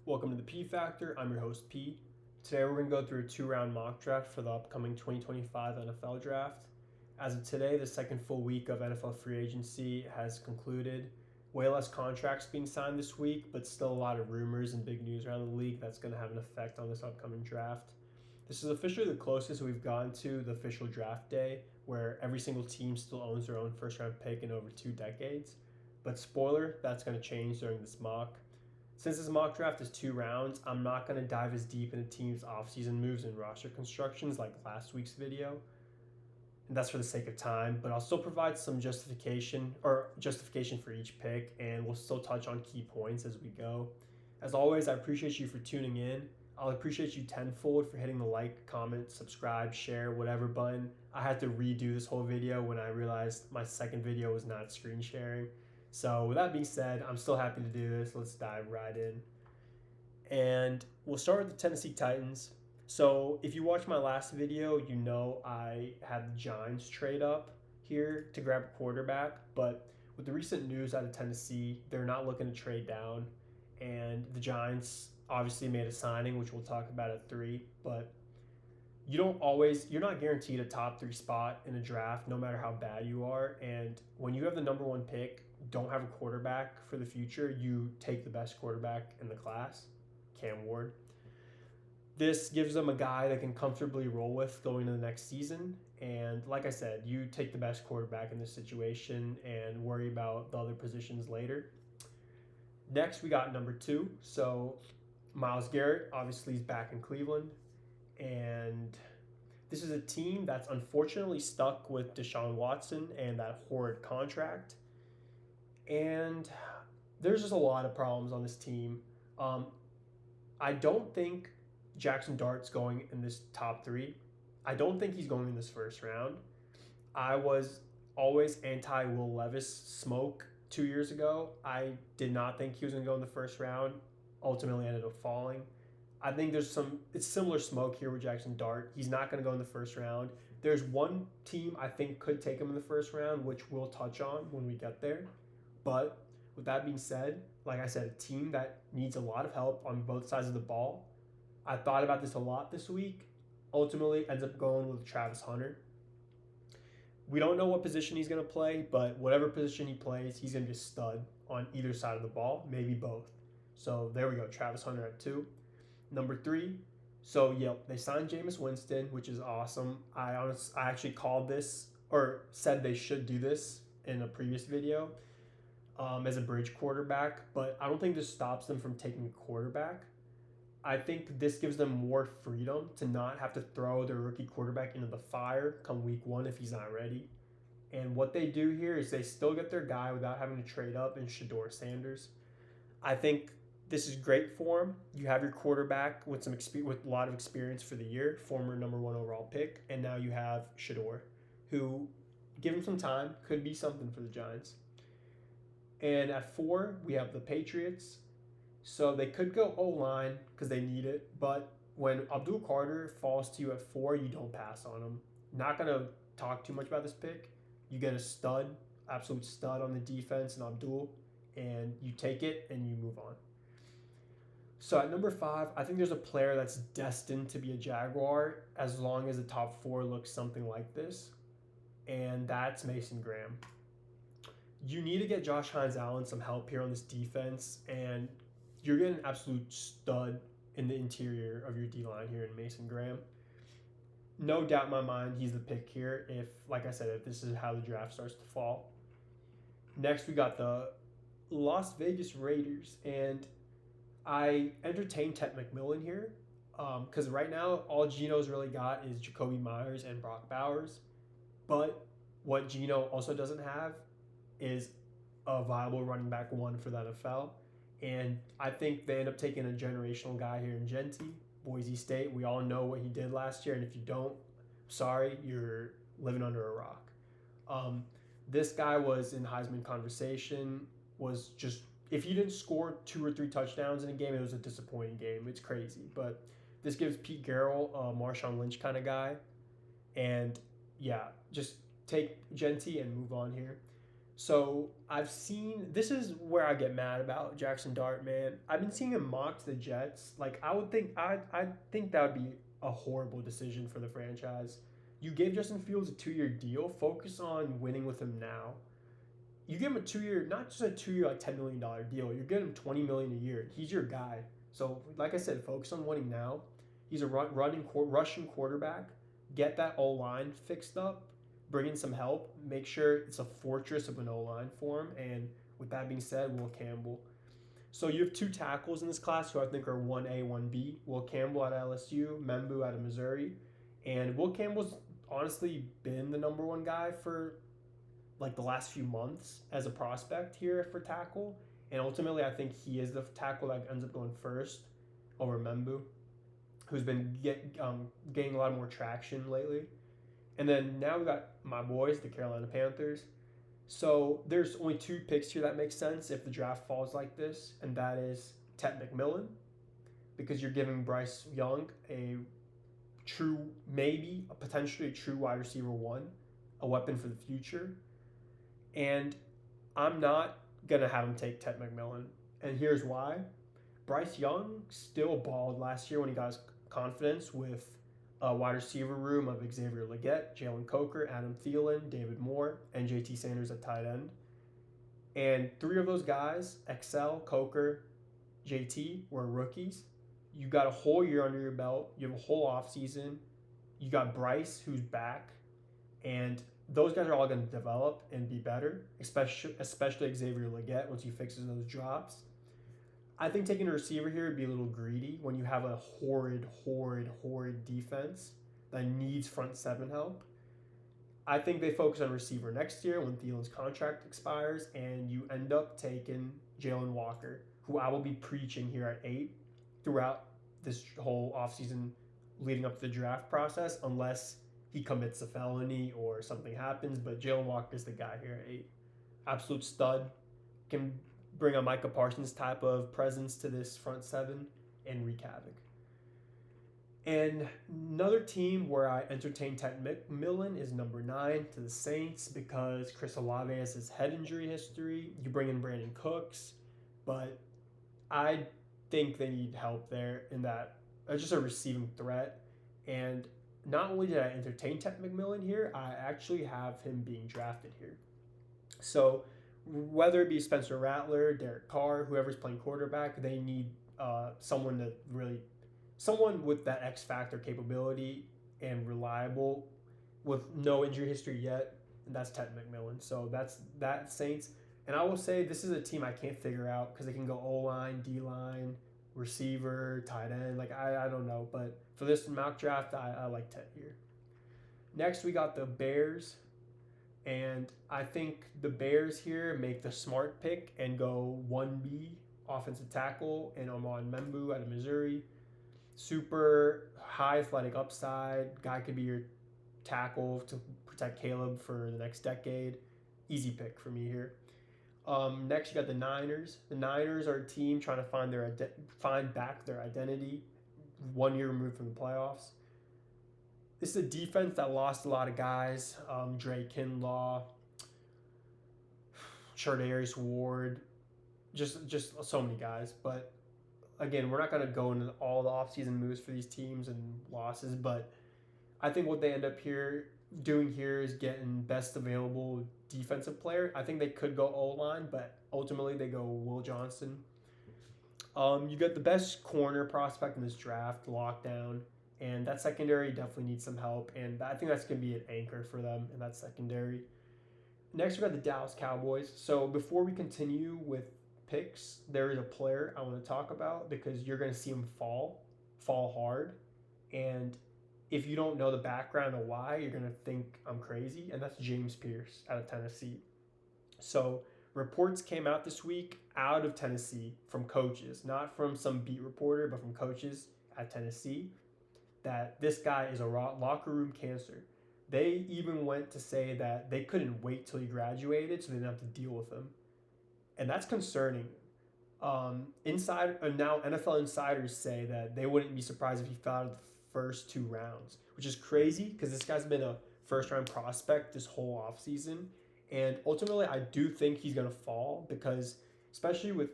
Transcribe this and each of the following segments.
Welcome to the P Factor. I'm your host, P. Today we're going to go through a 2-round mock draft for the upcoming 2025 NFL Draft. As of today, the second full week of NFL free agency has concluded. Way less contracts being signed this week, but still a lot of rumors and big news around the league that's going to have an effect on this upcoming draft. This is officially the closest we've gotten to the official draft day, where every single team still owns their own first round pick in over 2 decades. But spoiler, that's going to change during this mock. Since this mock draft is 2 rounds, I'm not going to dive as deep into teams' offseason moves and roster constructions like last week's video. And that's for the sake of time, but I'll still provide some justification for each pick, and we'll still touch on key points as we go. As always, I appreciate you for tuning in. I'll appreciate you tenfold for hitting the like, comment, subscribe, share, whatever button. I had to redo this whole video when I realized my second video was not screen sharing. So with that being said, I'm still happy to do this. Let's dive right in. And we'll start with the Tennessee Titans. So if you watched my last video, you know I had the Giants trade up here to grab a quarterback. But with the recent news out of Tennessee, they're not looking to trade down. And the Giants obviously made a signing, which we'll talk about at 3. But you're not guaranteed a top 3 spot in a draft, no matter how bad you are. And when you have the number 1 pick, don't have a quarterback for the future, you take the best quarterback in the class, Cam Ward. This gives them a guy they can comfortably roll with going into the next season. And like I said, you take the best quarterback in this situation and worry about the other positions later. Next, we got number 2. So Myles Garrett, obviously, is back in Cleveland. And this is a team that's unfortunately stuck with Deshaun Watson and that horrid contract. And there's just a lot of problems on this team. I don't think Jackson Dart's going in this top 3. I don't think he's going in this first round. I was always anti Will Levis smoke 2 years ago. I did not think he was going to go in the first round. Ultimately ended up falling. I think it's similar smoke here with Jackson Dart. He's not going to go in the first round. There's one team I think could take him in the first round, which we'll touch on when we get there. But with that being said, like I said, a team that needs a lot of help on both sides of the ball. I thought about this a lot this week. Ultimately, ends up going with Travis Hunter. We don't know what position he's going to play, but whatever position he plays, he's going to be a stud on either side of the ball, maybe both. So there we go, Travis Hunter at 2. Number 3, so they signed Jameis Winston, which is awesome. I actually called this or said they should do this in a previous video. As a bridge quarterback, but I don't think this stops them from taking a quarterback. I think this gives them more freedom to not have to throw their rookie quarterback into the fire come week 1 if he's not ready. And what they do here is they still get their guy without having to trade up in Shedeur Sanders. I think this is great for him. You have your quarterback with with a lot of experience for the year, former number 1 overall pick, and now you have Shedeur, who, give him some time, could be something for the Giants. And at 4, we have the Patriots. So they could go O-line because they need it. But when Abdul Carter falls to you at 4, you don't pass on him. Not going to talk too much about this pick. You get a stud, absolute stud on the defense in Abdul. And you take it and you move on. So at number 5, I think there's a player that's destined to be a Jaguar as long as the top 4 looks something like this. And that's Mason Graham. You need to get Josh Hines-Allen some help here on this defense, and you're getting an absolute stud in the interior of your D-line here in Mason Graham. No doubt in my mind he's the pick here if, like I said, if this is how the draft starts to fall. Next, we got the Las Vegas Raiders, and I entertained Ted McMillan here because right now all Geno's really got is Jacoby Myers and Brock Bowers, but what Geno also doesn't have is a viable running back 1 for the NFL. And I think they end up taking a generational guy here in Genty, Boise State. We all know what he did last year, and if you don't, sorry, you're living under a rock. This guy was in Heisman conversation, was just, if he didn't score 2 or 3 touchdowns in a game, it was a disappointing game. It's crazy. But this gives Pete Carroll a Marshawn Lynch kind of guy. And, just take Genty and move on here. So I've seen this is where I get mad about Jackson Dart, man. I've been seeing him mock to the Jets. Like I think that would be a horrible decision for the franchise. You gave Justin Fields a 2-year deal. Focus on winning with him now. You give him a 2-year, not just a 2-year like $10 million deal. You're getting him $20 million a year. He's your guy. So like I said, focus on winning now. He's a rushing quarterback. Get that O line fixed up. Bring in some help. Make sure it's a fortress of an O line for him. And with that being said, Will Campbell. So you have two tackles in this class who I think are 1A, 1B. Will Campbell out of LSU, Membu out of Missouri. And Will Campbell's honestly been the number one guy for like the last few months as a prospect here for tackle. And ultimately, I think he is the tackle that ends up going first over Membu, who's been getting a lot more traction lately. And then now we got my boys, the Carolina Panthers. So there's only two picks here that make sense if the draft falls like this, and that is Tet McMillan, because you're giving Bryce Young a true, maybe a potentially true wide receiver one, a weapon for the future. And I'm not going to have him take Tet McMillan. And here's why. Bryce Young still balled last year when he got his confidence with a wide receiver room of Xavier Legette, Jalen Coker, Adam Thielen, David Moore, and JT Sanders at tight end. And three of those guys, Excel, Coker, JT, were rookies. You got a whole year under your belt. You have a whole offseason. You got Bryce, who's back. And those guys are all going to develop and be better, especially Xavier Legette once he fixes those drops. I think taking a receiver here would be a little greedy when you have a horrid defense that needs front seven help. I think they focus on receiver next year when Thielen's contract expires, and you end up taking Jalen Walker, who I will be preaching here at 8 throughout this whole offseason leading up to the draft process, unless he commits a felony or something happens. But Jalen Walker is the guy here at 8. Absolute stud. Can bring a Micah Parsons type of presence to this front seven and wreak havoc. And another team where I entertain Tet McMillan is number 9 to the Saints, because Chris Olave has his head injury history. You bring in Brandon Cooks, but I think they need help there in that just a receiving threat. And not only did I entertain Tet McMillan here, I actually have him being drafted here. So whether it be Spencer Rattler, Derek Carr, whoever's playing quarterback, they need someone with that X factor capability and reliable with no injury history yet, and that's Tet McMillan. So that Saints. And I will say this is a team I can't figure out because they can go O-line, D-line, receiver, tight end. Like, I don't know. But for this mock draft, I like Tet here. Next, we got the Bears. And I think the Bears here make the smart pick and go 1B, offensive tackle, and Amon Membu out of Missouri. Super high athletic upside. Guy could be your tackle to protect Caleb for the next decade. Easy pick for me here. Next, you got the Niners. The Niners are a team trying to find back their identity 1 year removed from the playoffs. This is a defense that lost a lot of guys. Dre Kinlaw, Chardaris Ward, just so many guys. But again, we're not going to go into all the offseason moves for these teams and losses. But I think what they end up doing here is getting best available defensive player. I think they could go O-line, but ultimately they go Will Johnson. You got the best corner prospect in this draft, lockdown. And that secondary definitely needs some help. And I think that's going to be an anchor for them in that secondary. Next, we got the Dallas Cowboys. So before we continue with picks, there is a player I want to talk about because you're going to see him fall hard. And if you don't know the background of why, you're going to think I'm crazy. And that's James Pierce out of Tennessee. So reports came out this week out of Tennessee from coaches, not from some beat reporter, but from coaches at Tennessee, that this guy is a locker room cancer. They even went to say that they couldn't wait till he graduated so they didn't have to deal with him. And that's concerning. Now NFL insiders say that they wouldn't be surprised if he fell out of the first 2 rounds, which is crazy because this guy's been a first-round prospect this whole offseason. And ultimately, I do think he's going to fall because, especially with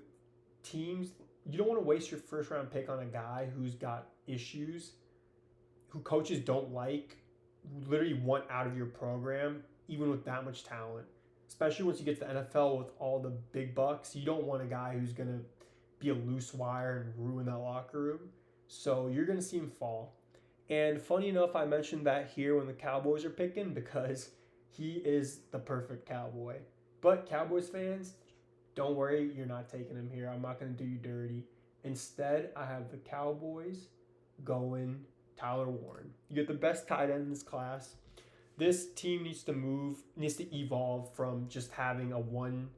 teams, you don't want to waste your first round pick on a guy who's got issues, who coaches don't like, literally want out of your program, even with that much talent. Especially once you get to the NFL with all the big bucks, you don't want a guy who's going to be a loose wire and ruin that locker room. So you're going to see him fall. And funny enough, I mentioned that here when the Cowboys are picking because he is the perfect Cowboy. But Cowboys fans, don't worry, you're not taking him here. I'm not going to do you dirty. Instead, I have the Cowboys going Tyler Warren. You get the best tight end in this class. This team needs to evolve from just having a one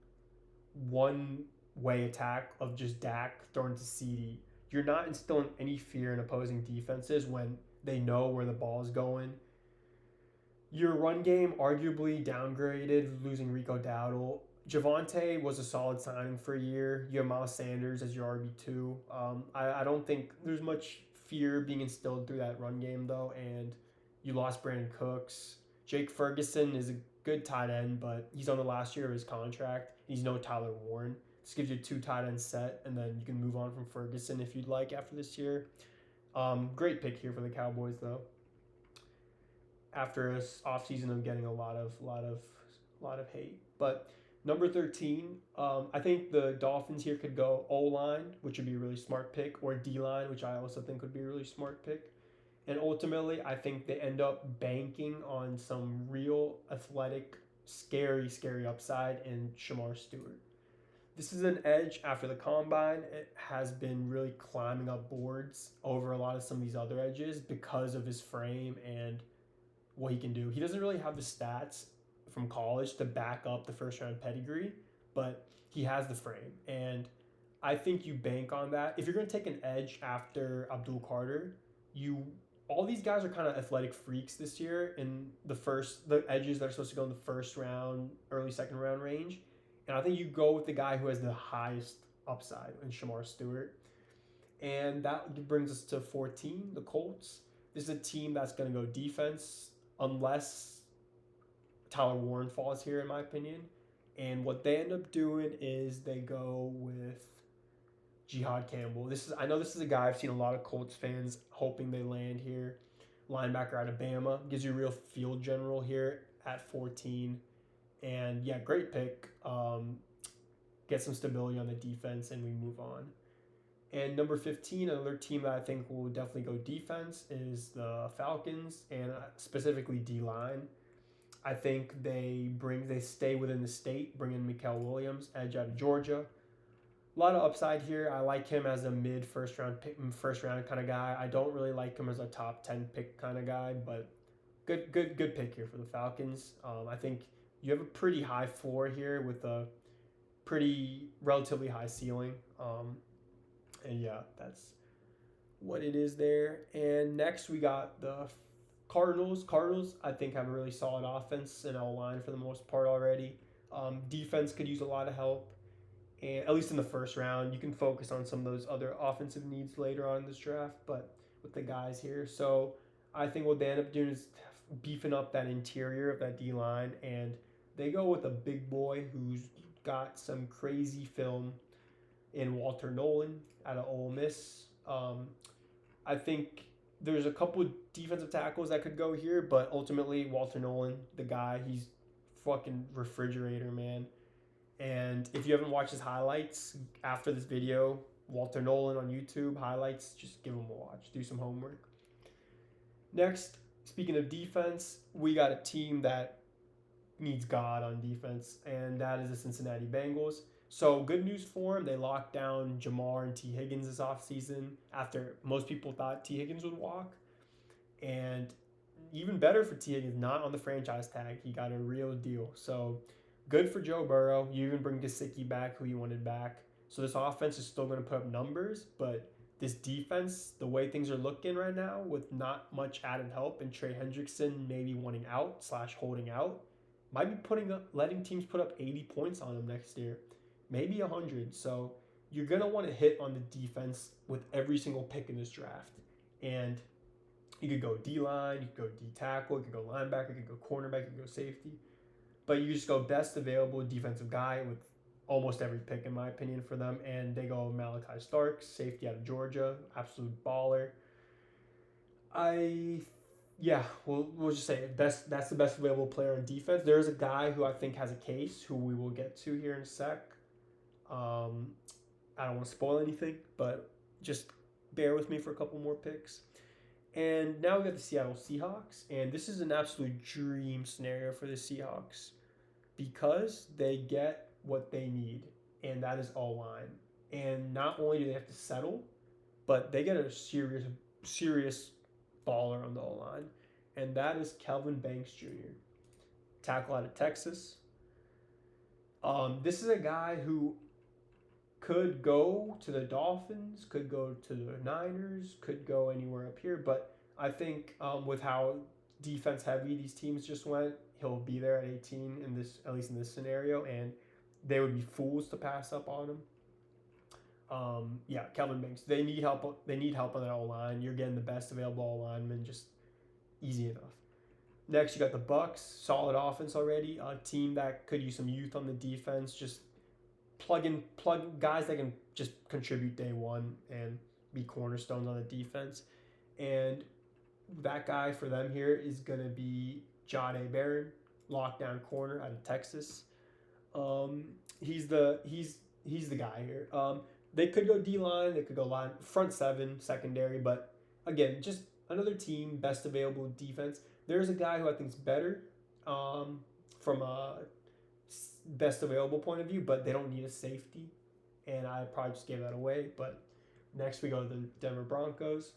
way attack of just Dak throwing to CD. You're not instilling any fear in opposing defenses when they know where the ball is going. Your run game arguably downgraded, losing Rico Dowdle. Javonte was a solid signing for a year. You have Miles Sanders as your RB2. I don't think there's much fear being instilled through that run game, though, and you lost Brandon Cooks. Jake Ferguson is a good tight end, but he's on the last year of his contract. He's no Tyler Warren. This gives you a 2 tight end set, and then you can move on from Ferguson if you'd like after this year. Great pick here for the Cowboys, though. After an offseason of getting a lot of hate, but number 13, I think the Dolphins here could go O-line, which would be a really smart pick, or D-line, which I also think would be a really smart pick. And ultimately, I think they end up banking on some real athletic, scary upside in Shamar Stewart. This is an edge after the combine. It has been really climbing up boards over a lot of some of these other edges because of his frame and what he can do. He doesn't really have the stats from college to back up the first round pedigree, but he has the frame. And I think you bank on that. If you're going to take an edge after Abdul Carter, all these guys are kind of athletic freaks this year in the edges that are supposed to go in the first round, early second round range. And I think you go with the guy who has the highest upside in Shamar Stewart. And that brings us to 14, the Colts. This is a team that's going to go defense unless Tyler Warren falls here, in my opinion. And what they end up doing is they go with Jihad Campbell. I know this is a guy I've seen a lot of Colts fans hoping they land here. Linebacker out of Bama. Gives you a real field general here at 14. And yeah, great pick. Get some stability on the defense and we move on. And number 15, another team that I think will definitely go defense is the Falcons, and specifically D-line. I think they stay within the state, bring in Mikael Williams, edge out of Georgia. A lot of upside here. I like him as a mid first round kind of guy. I don't really like him as a top 10 pick kind of guy, but good pick here for the Falcons. I think you have a pretty high floor here with a pretty relatively high ceiling. And yeah, that's what it is there. And next we got the Cardinals. Cardinals, I think, have a really solid offense and O-line for the most part already. Defense could use a lot of help. And at least in the first round, you can focus on some of those other offensive needs later on in this draft, but with the guys here. So I think what they end up doing is beefing up that interior of that D-line, and they go with a big boy who's got some crazy film in Walter Nolan out of Ole Miss. I think there's a couple defensive tackles that could go here, but ultimately Walter Nolan, the guy, he's fucking refrigerator, man. And if you haven't watched his highlights after this video, Walter Nolan on YouTube, highlights, just give him a watch. Do some homework. Next, speaking of defense, we got a team that needs God on defense, and that is the Cincinnati Bengals. So good news for them. They locked down Jamar and T. Higgins this offseason after most people thought T. Higgins would walk. And even better for T. Higgins, not on the franchise tag. He got a real deal. So good for Joe Burrow. You even bring Gesicki back, who you wanted back. So this offense is still going to put up numbers, but this defense, the way things are looking right now with not much added help and Trey Hendrickson maybe wanting out / holding out, might be letting teams put up 80 points on them next year. Maybe 100. So you're going to want to hit on the defense with every single pick in this draft. And you could go D-line, you could go D-tackle, you could go linebacker, you could go cornerback, you could go safety. But you just go best available defensive guy with almost every pick, in my opinion, for them. And they go Malachi Starks, safety out of Georgia, absolute baller. We'll just say best. That's the best available player on defense. There is a guy who I think has a case, who we will get to here in a sec. I don't want to spoil anything, but just bear with me for a couple more picks. And now we got the Seattle Seahawks, and this is an absolute dream scenario for the Seahawks because they get what they need, and that is O-line. And not only do they have to settle, but they get a serious baller on the O-line, and that is Kelvin Banks Jr., tackle out of Texas. This is a guy who could go to the Dolphins, could go to the Niners, could go anywhere up here. But I think with how defense heavy these teams just went, he'll be there at 18 in this, at least in this scenario, and they would be fools to pass up on him. Kelvin Banks. They need help. They need help on that O line. You're getting the best available O lineman, just easy enough. Next, you got the Bucks. Solid offense already. A team that could use some youth on the defense. Just plug guys that can just contribute day one and be cornerstones on the defense. And that guy for them here is gonna be Jahdae Barron, lockdown corner out of Texas. He's the guy here. They could go D-line, they could go line, front seven, secondary, but again, just another team, best available defense. There's a guy who I think is better from a best available point of view, but they don't need a safety, and I probably just gave that away. But next we go to the Denver Broncos.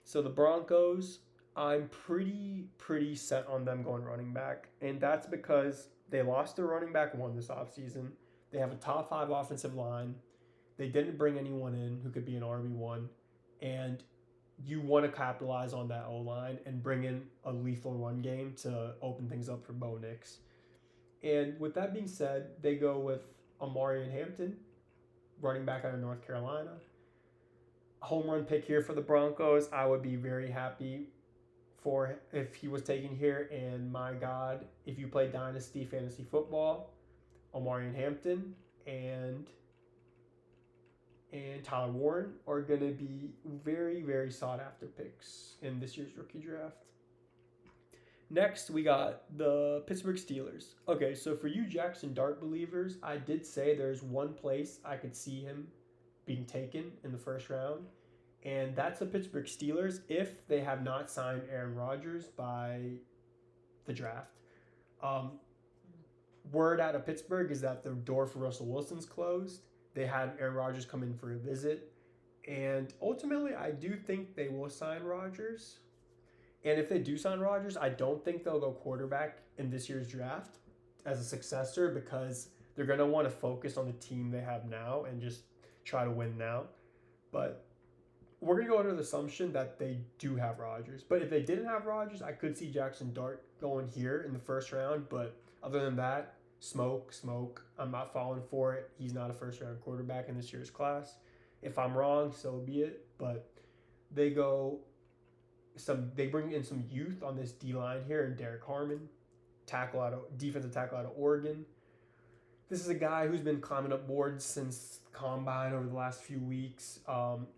So the Broncos, I'm pretty set on them going running back, and that's because they lost their running back one this offseason. They have a top 5 offensive line. They didn't bring anyone in who could be an RB1, and you want to capitalize on that O-line and bring in a lethal run game to open things up for Bo Nix. And with that being said, they go with Omarion Hampton, running back out of North Carolina. Home run pick here for the Broncos. I would be very happy for if he was taken here. And my God, if you play Dynasty Fantasy Football, Omarion Hampton and Tyler Warren are going to be very, very sought-after picks in this year's rookie draft. Next, we got the Pittsburgh Steelers. Okay, so for you Jackson Dart believers, I did say there's one place I could see him being taken in the first round, and that's the Pittsburgh Steelers if they have not signed Aaron Rodgers by the draft. Word out of Pittsburgh is that the door for Russell Wilson's closed. They had Aaron Rodgers come in for a visit, and ultimately I do think they will sign Rodgers. And if they do sign Rodgers, I don't think they'll go quarterback in this year's draft as a successor because they're going to want to focus on the team they have now and just try to win now. But we're going to go under the assumption that they do have Rodgers. But if they didn't have Rodgers, I could see Jackson Dart going here in the first round. But other than that, smoke. I'm not falling for it. He's not a first-round quarterback in this year's class. If I'm wrong, so be it. But they bring in some youth on this D-line here, and Derek Harmon, defensive tackle out of Oregon. This is a guy who's been climbing up boards since Combine over the last few weeks.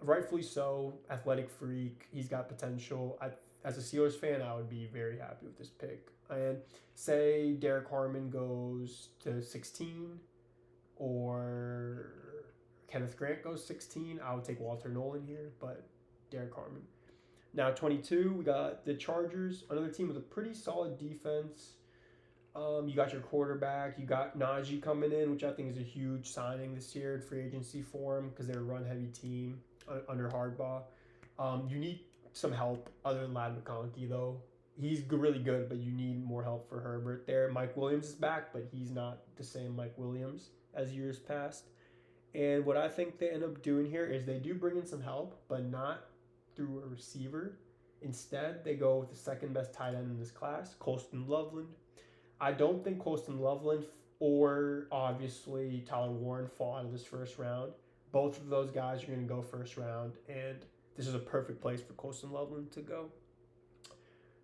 Rightfully so, athletic freak. He's got potential. As a Steelers fan, I would be very happy with this pick. And say Derek Harmon goes to 16 or Kenneth Grant goes 16, I would take Walter Nolan here, but Derek Harmon. Now 22, we got the Chargers, another team with a pretty solid defense. You got your quarterback. You got Najee coming in, which I think is a huge signing this year in free agency for him because they're a run-heavy team under Harbaugh. You need some help other than Ladd McConkey, though. He's really good, but you need more help for Herbert there. Mike Williams is back, but he's not the same Mike Williams as years past. And what I think they end up doing here is they do bring in some help, but not through a receiver. Instead, they go with the second best tight end in this class, Colston Loveland. I don't think Colston Loveland or obviously Tyler Warren fall out of this first round. Both of those guys are going to go first round, and this is a perfect place for Colston Loveland to go.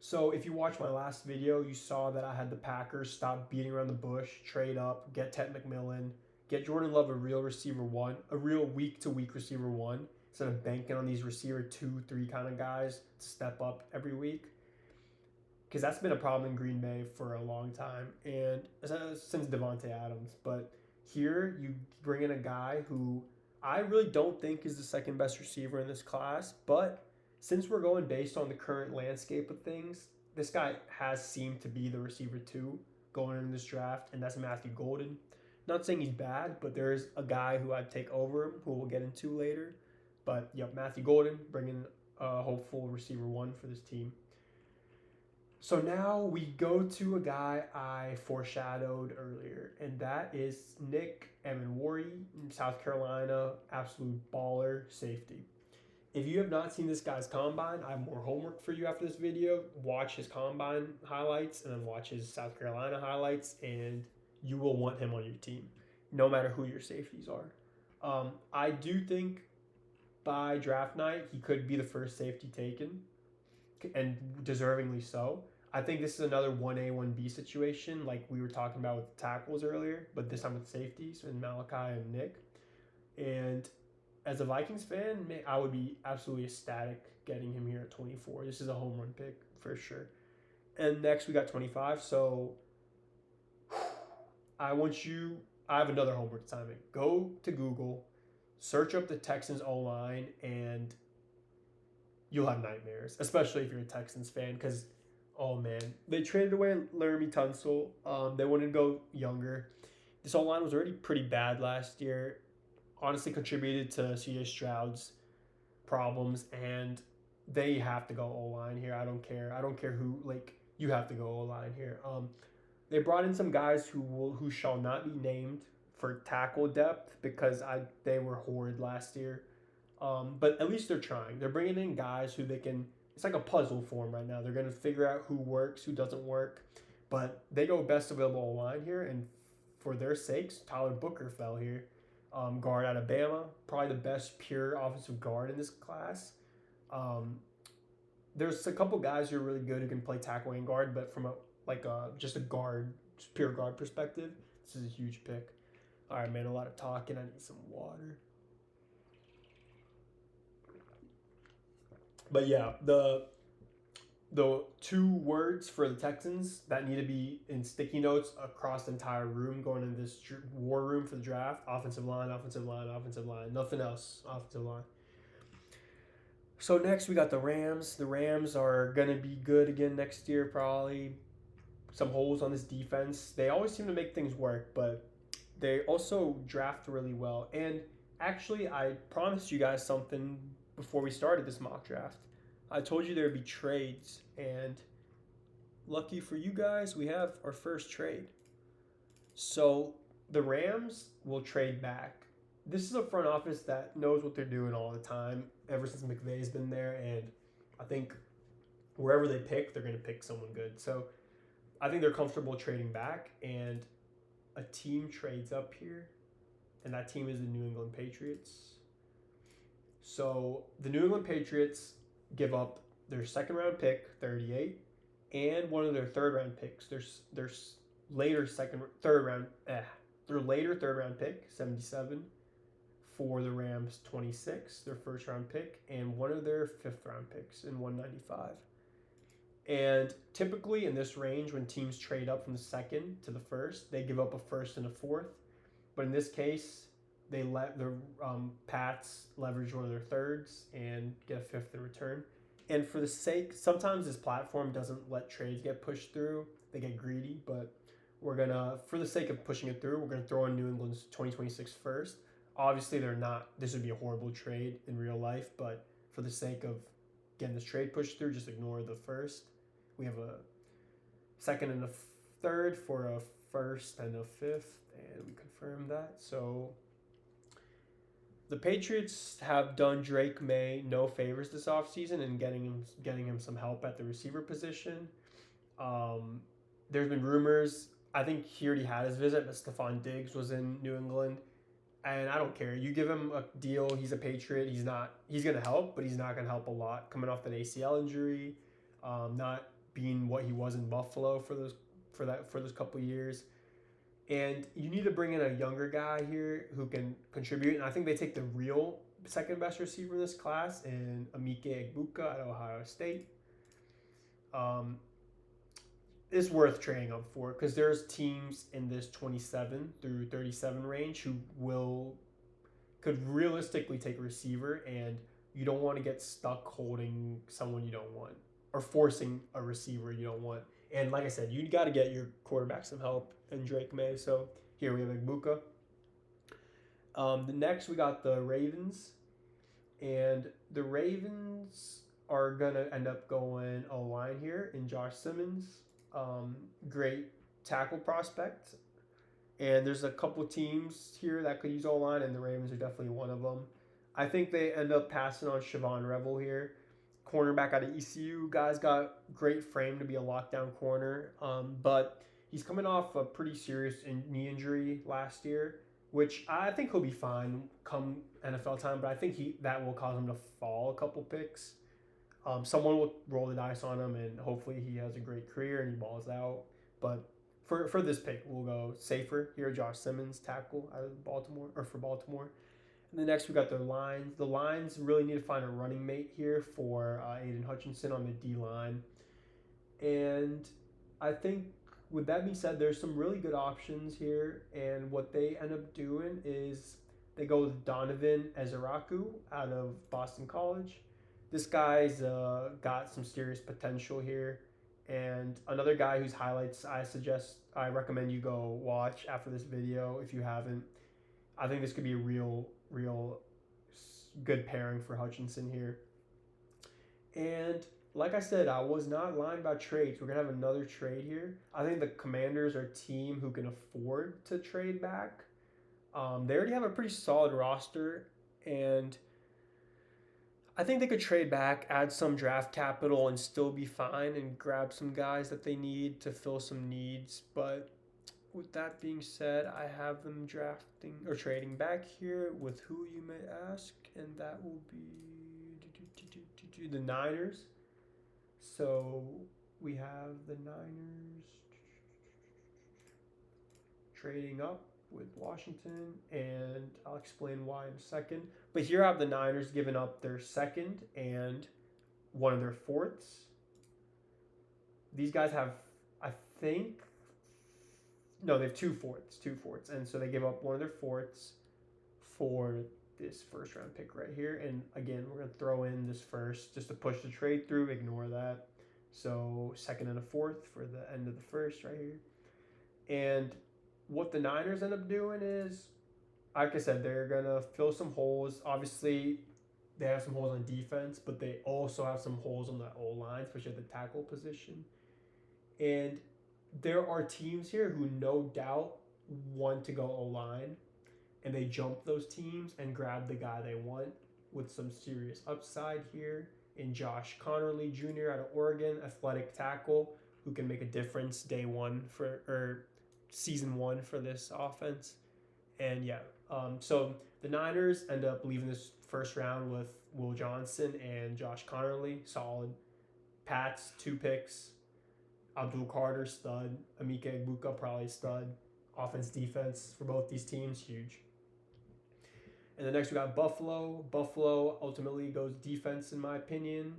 So if you watched my last video, you saw that I had the Packers stop beating around the bush, trade up, get Ted McMillan, get Jordan Love a real receiver one, a real week-to-week receiver one, instead of banking on these receiver 2, 3 kind of guys to step up every week. Because that's been a problem in Green Bay for a long time, and since Devontae Adams. But here you bring in a guy who I really don't think is the second best receiver in this class, but since we're going based on the current landscape of things, this guy has seemed to be the receiver 2 going in this draft, and that's Matthew Golden. Not saying he's bad, but there's a guy who I'd take over him, who we'll get into later. But yep, Matthew Golden, bringing a hopeful receiver 1 for this team. So now we go to a guy I foreshadowed earlier, and that is Nick Emenwari in South Carolina, absolute baller safety. If you have not seen this guy's combine, I have more homework for you after this video. Watch his combine highlights and then watch his South Carolina highlights, and you will want him on your team, no matter who your safeties are. I do think by draft night, he could be the first safety taken, and deservingly so. I think this is another 1A, 1B situation like we were talking about with tackles earlier, but this time with safeties and Malachi and Nick. And as a Vikings fan, I would be absolutely ecstatic getting him here at 24. This is a home run pick for sure. And next we got 25. So I have another homework assignment. Go to Google, search up the Texans O-line, and you'll have nightmares, especially if you're a Texans fan, because, oh man, they traded away Laramie Tunsil. They wanted to go younger. This O-line was already pretty bad last year. Honestly contributed to C.J. Stroud's problems, and they have to go O-line here. I don't care who, you have to go O-line here. They brought in some guys who shall not be named for tackle depth because they were horrid last year. But at least they're trying. They're bringing in guys who they can. It's like a puzzle for them right now. They're going to figure out who works, who doesn't work. But they go best available O-line here, and for their sakes, Tyler Booker fell here. Guard Alabama, probably the best pure offensive guard in this class. There's a couple guys who are really good who can play tackle and guard, but from just pure guard perspective, this is a huge pick. All right, man, a lot of talking. I need some water. But yeah, the 2 words for the Texans that need to be in sticky notes across the entire room going into this war room for the draft: offensive line, offensive line, offensive line. Nothing else, offensive line. So next we got the Rams. The Rams are going to be good again next year, probably. Some holes on this defense. They always seem to make things work, but they also draft really well. And actually, I promised you guys something before we started this mock draft. I told you there would be trades, and lucky for you guys, we have our first trade. So the Rams will trade back. This is a front office that knows what they're doing all the time ever since McVay's been there, and I think wherever they pick, they're going to pick someone good. So I think they're comfortable trading back, and a team trades up here, and that team is the New England Patriots. So the New England Patriots give up their second-round pick, 38, and one of their third-round picks. Their later third-round pick, 77, for the Rams, 26, their first-round pick, and one of their fifth-round picks in 195. And typically in this range, when teams trade up from the second to the first, they give up a first and a fourth. But in this case, they let the Pats leverage one of their thirds and get a fifth in return. And for the sake, sometimes this platform doesn't let trades get pushed through. They get greedy, but for the sake of pushing it through, we're going to throw in New England's 2026 first. Obviously, they're not. This would be a horrible trade in real life, but for the sake of getting this trade pushed through, just ignore the first. We have a second and a third for a first and a fifth, and we confirm that. So the Patriots have done Drake May no favors this offseason and getting him some help at the receiver position. There's been rumors. I think he already had his visit, but Stephon Diggs was in New England. And I don't care. You give him a deal, he's a Patriot. He's going to help, but he's not going to help a lot. Coming off that ACL injury, not being what he was in Buffalo for those couple years. And you need to bring in a younger guy here who can contribute. And I think they take the real second best receiver in this class in Emeka Egbuka at Ohio State. It's worth trading up for because there's teams in this 27 through 37 range who could realistically take a receiver, and you don't want to get stuck holding someone you don't want or forcing a receiver you don't want. And like I said, you got to get your quarterback some help in Drake May. So here we have Egbuka. The next we got the Ravens, and the Ravens are gonna end up going O-line here in Josh Simmons. Great tackle prospect, and there's a couple teams here that could use O-line, and the Ravens are definitely one of them. I think they end up passing on Siobhan Revel here, cornerback out of ECU. Guy's got great frame to be a lockdown corner, but he's coming off a pretty serious knee injury last year, which I think he'll be fine come NFL time, but I think that will cause him to fall a couple picks. Someone will roll the dice on him, and hopefully he has a great career and he balls out. But for this pick, we'll go safer here. Josh Simmons, tackle out of Baltimore for Baltimore. And the next we got the lines. The lines really need to find a running mate here for Aiden Hutchinson on the D line. And I think with that being said, there's some really good options here. And what they end up doing is they go with Donovan Ezeraku out of Boston College. This guy's got some serious potential here. And another guy whose highlights I recommend you go watch after this video if you haven't. I think this could be a real good pairing for Hutchinson here. And like I said, I was not lying about trades. We're going to have another trade here. I think the Commanders are a team who can afford to trade back. They already have a pretty solid roster, and I think they could trade back, add some draft capital, and still be fine and grab some guys that they need to fill some needs. But with that being said, I have them drafting or trading back here with who you may ask, and that will be the Niners. So we have the Niners trading up with Washington, and I'll explain why in a second. But here I have the Niners giving up their second and one of their fourths. These guys have, I think, no, they have two fourths. And so they give up one of their fourths for this first round pick right here. And again, we're going to throw in this first just to push the trade through. Ignore that. So second and a fourth for the end of the first right here. And what the Niners end up doing is, like I said, they're going to fill some holes. Obviously, they have some holes on defense, but they also have some holes on the O-line, especially at the tackle position. And there are teams here who no doubt want to go O-line, and they jump those teams and grab the guy they want with some serious upside here in Josh Connerly Jr. out of Oregon, athletic tackle who can make a difference season one for this offense. And yeah, so the Niners end up leaving this first round with Will Johnson and Josh Connerly, solid. Pats, 2 picks. Abdul Carter, stud. Emeka Egbuka, probably stud. Offense, defense for both these teams, huge. And the next we got Buffalo. Buffalo ultimately goes defense, in my opinion.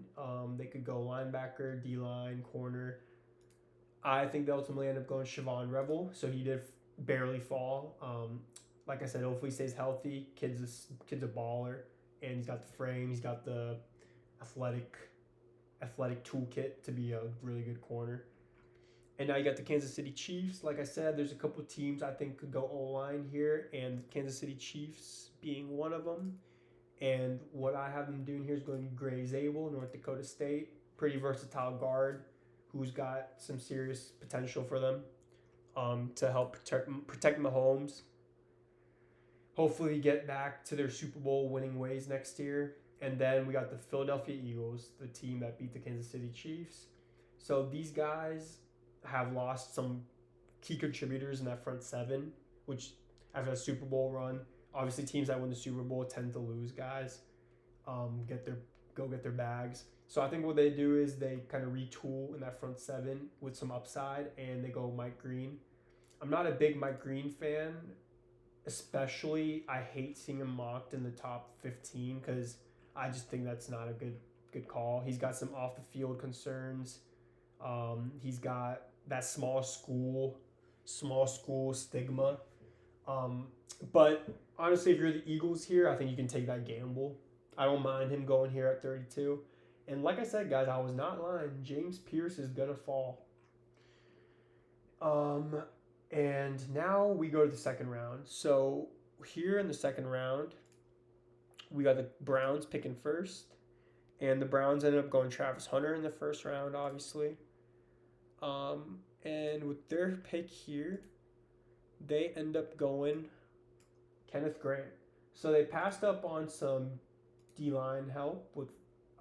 They could go linebacker, D-line, corner. I think they ultimately end up going Siobhan Revel, so he did barely fall. Like I said, hopefully he stays healthy. Kid's a baller, and he's got the frame. He's got the athletic toolkit to be a really good corner. And now you got the Kansas City Chiefs. Like I said, there's a couple teams I think could go O-line here, and Kansas City Chiefs being one of them. And what I have them doing here is going Gray Zabel, North Dakota State. Pretty versatile guard who's got some serious potential for them to help protect Mahomes. Hopefully get back to their Super Bowl winning ways next year. And then we got the Philadelphia Eagles, the team that beat the Kansas City Chiefs. So these guys have lost some key contributors in that front seven, which after a Super Bowl run, obviously teams that win the Super Bowl tend to lose guys, get their go get their bags. So I think what they do is they kind of retool in that front seven with some upside, and they go Mike Green. I'm not a big Mike Green fan, especially I hate seeing him mocked in the top 15 because I just think that's not a good call. He's got some off the field concerns. He's got that small school stigma. But honestly, if you're the Eagles here, I think you can take that gamble. I don't mind him going here at 32. And like I said, guys, I was not lying. James Pierce is gonna fall. And now we go to the second round. So here in the second round, we got the Browns picking first. And the Browns ended up going Travis Hunter in the first round, obviously. And with their pick here, they end up going Kenneth Grant. So they passed up on some D-line help with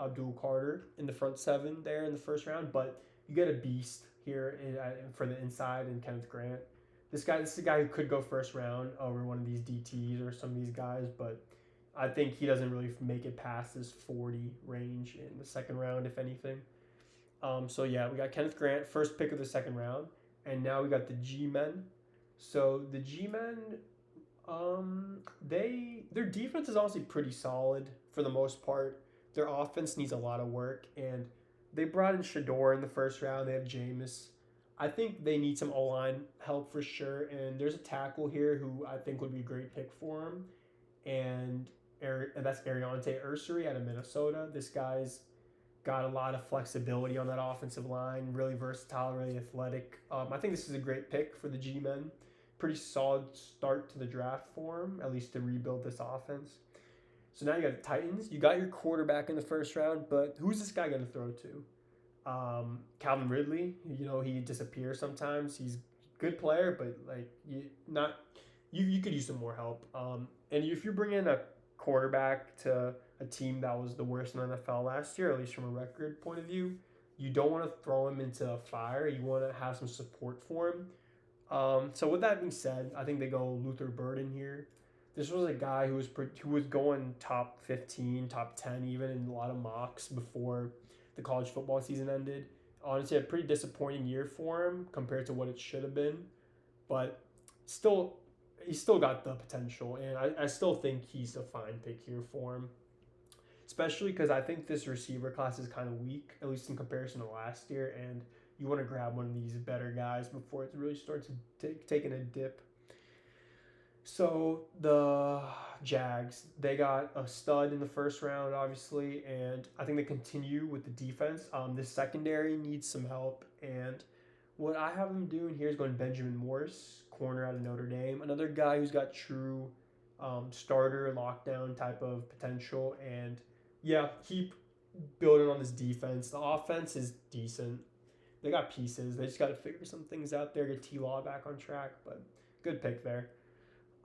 Abdul Carter in the front seven there in the first round, but you get a beast here for the inside in Kenneth Grant. This is a guy who could go first round over one of these DTs or some of these guys, but I think he doesn't really make it past this 40 range in the second round, if anything. So yeah, we got Kenneth Grant, first pick of the second round, and now we got the G-Men. So the G-Men, their defense is honestly pretty solid for the most part. Their offense needs a lot of work, and they brought in Shador in the first round. They have Jameis. I think they need some O-line help for sure, and there's a tackle here who I think would be a great pick for him, and that's Ariante Ursary out of Minnesota. This guy's got a lot of flexibility on that offensive line, really versatile, really athletic. I think this is a great pick for the G-Men. Pretty solid start to the draft for him, at least to rebuild this offense. So now you got the Titans. You got your quarterback in the first round, but who's this guy going to throw to? Calvin Ridley. He disappears sometimes. He's a good player, but you could use some more help. And if you bring in a quarterback to a team that was the worst in the NFL last year, at least from a record point of view, you don't want to throw him into a fire. You want to have some support for him. So with that being said, I think they go Luther Burden here. This was a guy who was going top 15, top 10 even in a lot of mocks before the college football season ended. Honestly, a pretty disappointing year for him compared to what it should have been. But he's still got the potential, and I still think he's a fine pick here for him. Especially because I think this receiver class is kind of weak, at least in comparison to last year, and you want to grab one of these better guys before it really starts taking a dip. So the Jags, they got a stud in the first round, obviously, and I think they continue with the defense. The secondary needs some help, and what I have them doing here is going Benjamin Morse, corner out of Notre Dame, another guy who's got true starter lockdown type of potential, and yeah, keep building on this defense. The offense is decent. They got pieces. They just got to figure some things out there, get T-Law back on track, but good pick there.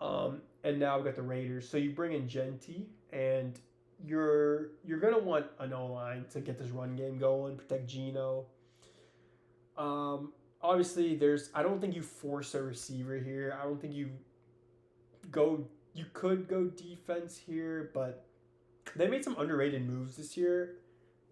And now we got the Raiders. So you bring in Genty, and you're gonna want an O-line to get this run game going, protect Geno. Obviously, I don't think you force a receiver here. I don't think you could go defense here, but they made some underrated moves this year,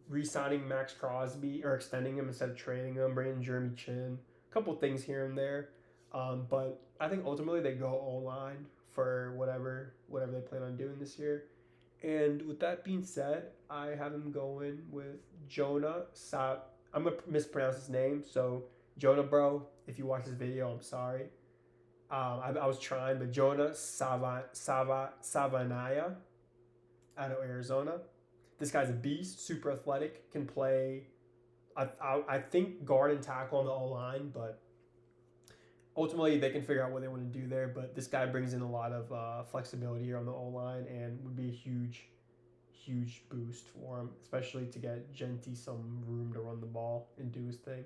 re-signing Max Crosby or extending him instead of trading him, bringing in Jeremy Chin, a couple things here and there. But I think ultimately they go O-line for whatever they plan on doing this year. And with that being said, I have him going with Jonah I'm going to mispronounce his name, so Jonah, bro, if you watch this video, I'm sorry. I was trying, but Jonah Savanaya out of Arizona. This guy's a beast, super athletic, can play, I think, guard and tackle on the O-line, but ultimately they can figure out what they want to do there. But this guy brings in a lot of flexibility here on the O-line and would be a huge boost for him, especially to get Genty some room to run the ball and do his thing.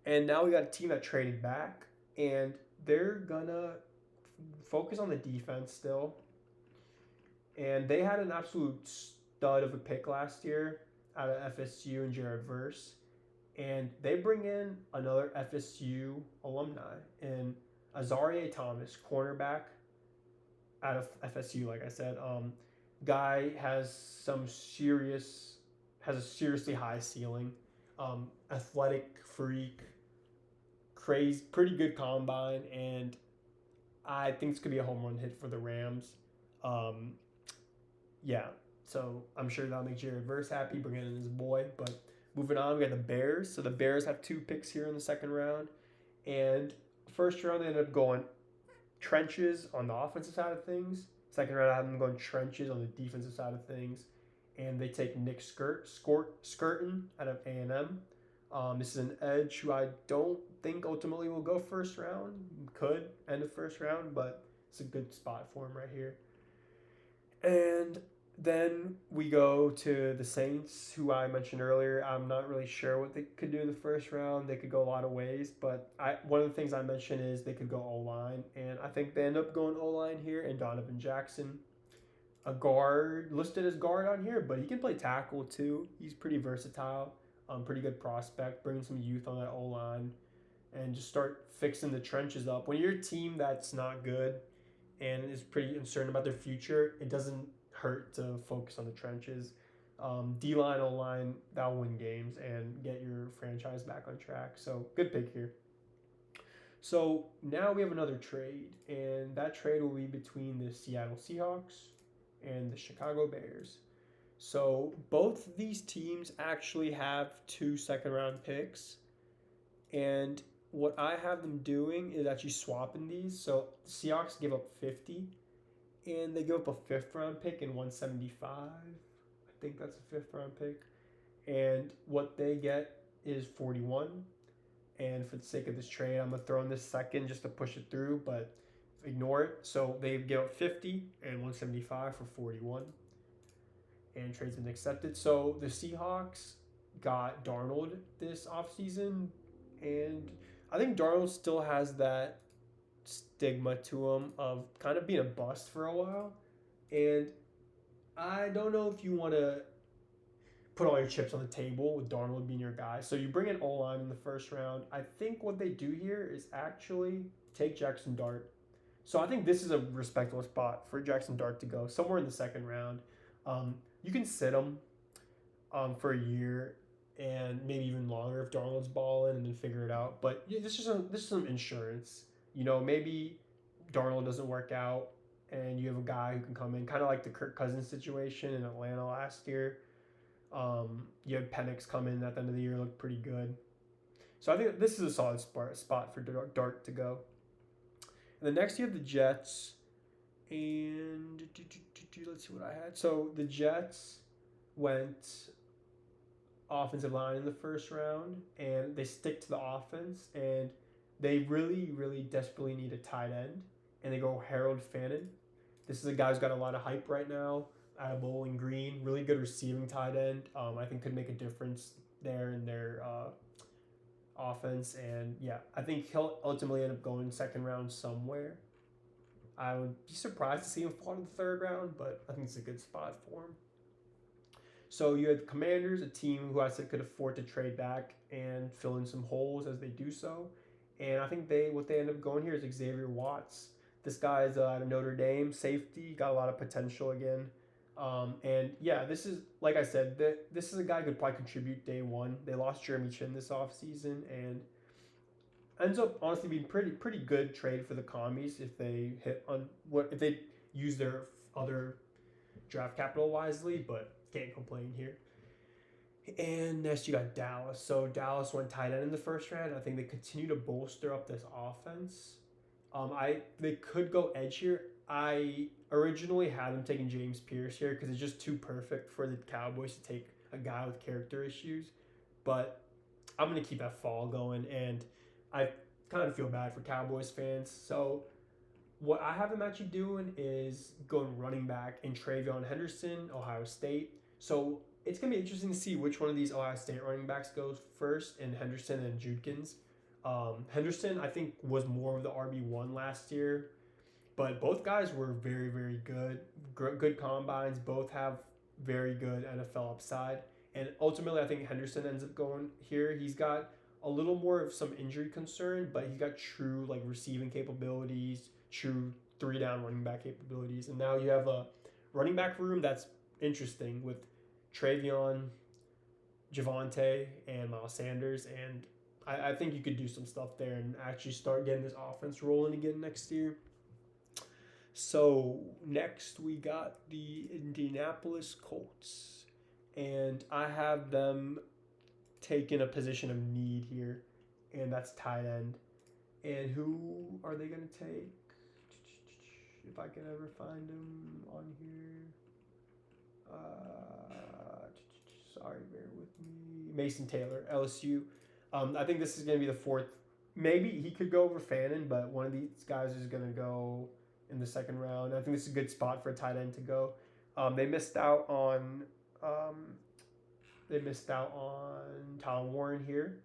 And now we got a team that traded back, and they're gonna focus on the defense still. And they had an absolute stud of a pick last year out of FSU and Jared Verse. And they bring in another FSU alumni and Azareye'h Thomas, cornerback out of FSU, like I said. Guy has a seriously high ceiling. Athletic freak, crazy, pretty good combine, and I think this could be a home run hit for the Rams. Um, yeah, so I'm sure that'll make Jared Verse happy, bringing in his boy. But moving on, we got the Bears. So the Bears have 2 picks here in the second round, and first round they ended up going trenches on the offensive side of things. Second round, I have them going trenches on the defensive side of things, and they take Nick Skirton out of A&M. This is an edge who I don't think ultimately will go first round. Could end the first round, but it's a good spot for him right here. And then we go to the Saints, who I mentioned earlier. I'm not really sure what they could do in the first round. They could go a lot of ways, but one of the things I mentioned is they could go O-line, and I think they end up going O-line here, and Donovan Jackson, a guard, listed as guard on here, but he can play tackle too. He's pretty versatile, pretty good prospect, bringing some youth on that O-line, and just start fixing the trenches up. When you're a team that's not good and is pretty uncertain about their future, it doesn't hurt to focus on the trenches. D-line, O-line, that'll win games and get your franchise back on track. So good pick here. So now we have another trade, and that trade will be between the Seattle Seahawks and the Chicago Bears. So both these teams actually have 2 second-round picks, and what I have them doing is actually swapping these. So the Seahawks give up 50, and they give up a 5th-round pick in 175. I think that's a 5th-round pick. And what they get is 41. And for the sake of this trade, I'm going to throw in this second just to push it through, but ignore it. So they give up 50 and 175 for 41. And trade's been accepted. So the Seahawks got Darnold this offseason, and I think Darnold still has that stigma to him of kind of being a bust for a while. And I don't know if you want to put all your chips on the table with Darnold being your guy. So you bring in O-line in the first round. I think what they do here is actually take Jackson Dart. So I think this is a respectable spot for Jackson Dart to go somewhere in the second round. You can sit him for a year and maybe even longer if Darnold's balling, and then figure it out. But this is some insurance. Maybe Darnold doesn't work out, and you have a guy who can come in, kind of like the Kirk Cousins situation in Atlanta last year. You had Penix come in at the end of the year, looked pretty good. So I think this is a solid spot for Dart to go. And then next you have the Jets, and let's see what I had. So the Jets went offensive line in the first round, and they stick to the offense, and they really, really desperately need a tight end, and they go Harold Fannin. This is a guy who's got a lot of hype right now out of Bowling Green. Really good receiving tight end. I think could make a difference there in their offense, and yeah, I think he'll ultimately end up going second round somewhere. I would be surprised to see him fall in the third round, but I think it's a good spot for him. So you had the Commanders, a team who I said could afford to trade back and fill in some holes as they do so. And I think what they end up going here is Xavier Watts. This guy is out of Notre Dame, safety, got a lot of potential again. And yeah, this is, like I said, this is a guy who could probably contribute day one. They lost Jeremy Chin this offseason, and ends up honestly being pretty good trade for the Commies if they if they use their other draft capital wisely, but can't complain here. And next you got Dallas. So Dallas went tight end in the first round. I think they continue to bolster up this offense. They could go edge here. I originally had them taking James Pierce here because it's just too perfect for the Cowboys to take a guy with character issues. But I'm going to keep that fall going, and I kind of feel bad for Cowboys fans. So what I have them actually doing is going running back in Travion Henderson, Ohio State. So it's going to be interesting to see which one of these Ohio State running backs goes first, in Henderson and Judkins. Henderson, I think, was more of the RB1 last year, but both guys were very, very good. Good combines. Both have very good NFL upside. And ultimately, I think Henderson ends up going here. He's got a little more of some injury concern, but he's got true receiving capabilities, true 3-down running back capabilities. And now you have a running back room that's interesting with Travion, Javonte, and Miles Sanders. And I think you could do some stuff there and actually start getting this offense rolling again next year. So next we got the Indianapolis Colts. And I have them taking a position of need here, and that's tight end. And who are they going to take? If I can ever find them on here. Sorry, bear with me. Mason Taylor, LSU. I think this is going to be the fourth. Maybe he could go over Fannin, but one of these guys is going to go in the second round. I think this is a good spot for a tight end to go. They missed out on Tyler Warren here,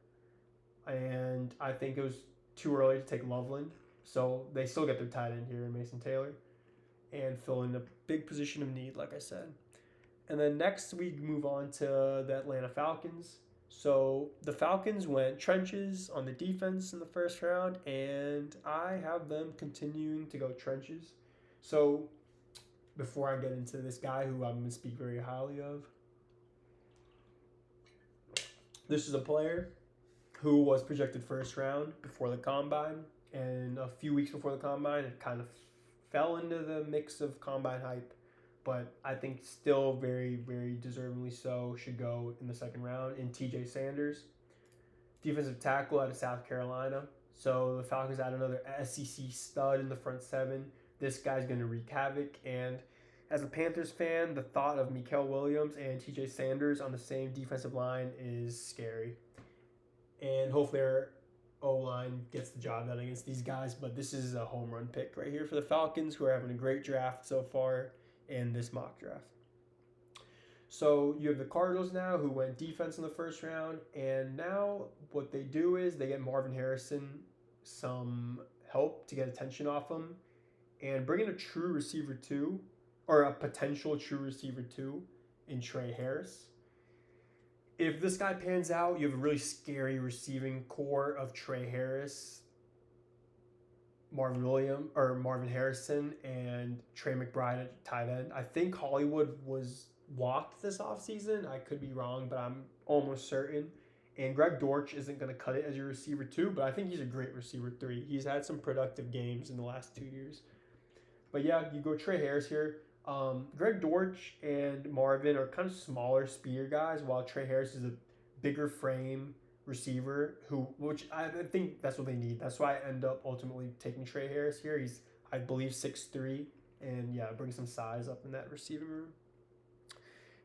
and I think it was too early to take Loveland. So they still get their tight end here in Mason Taylor and fill in a big position of need, like I said. And then next we move on to the Atlanta Falcons. So the Falcons went trenches on the defense in the first round, and I have them continuing to go trenches. So before I get into this guy who I'm going to speak very highly of, this is a player who was projected first round before the combine, and a few weeks before the combine, it kind of fell into the mix of combine hype, but I think still very, very deservingly so, should go in the second round in TJ Sanders, defensive tackle out of South Carolina. So the Falcons add another SEC stud in the front seven. This guy's going to wreak havoc, and as a Panthers fan, the thought of Mikael Williams and TJ Sanders on the same defensive line is scary. And hopefully our O-line gets the job done against these guys, but this is a home run pick right here for the Falcons, who are having a great draft so far in this mock draft. So you have the Cardinals now, who went defense in the first round, and now what they do is they get Marvin Harrison some help to get attention off him and bring in a true receiver too, or a potential true receiver too, in Trey Harris. If this guy pans out, you have a really scary receiving core of Trey Harris, Marvin Harrison, and Trey McBride at tight end. I think Hollywood was walked this offseason. I could be wrong, but I'm almost certain. And Greg Dortch isn't going to cut it as your receiver 2, but I think he's a great receiver 3. He's had some productive games in the last 2 years. But yeah, you go Trey Harris here. Greg Dortch and Marvin are kind of smaller, speedier guys, while Trey Harris is a bigger frame receiver, which I think that's what they need. That's why I end up ultimately taking Trey Harris here. He's, I believe, 6'3", and yeah, bring some size up in that receiving room.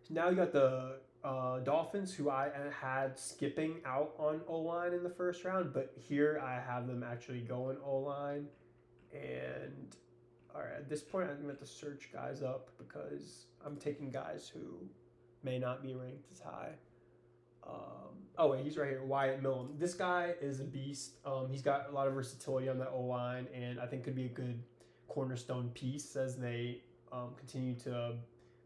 Now you got the Dolphins, who I had skipping out on O-line in the first round, but here I have them actually going O-line. And all right, at this point, I'm going to search guys up because I'm taking guys who may not be ranked as high. Oh, wait, he's right here, Wyatt Millam. This guy is a beast. He's got a lot of versatility on that O-line, and I think could be a good cornerstone piece as they continue to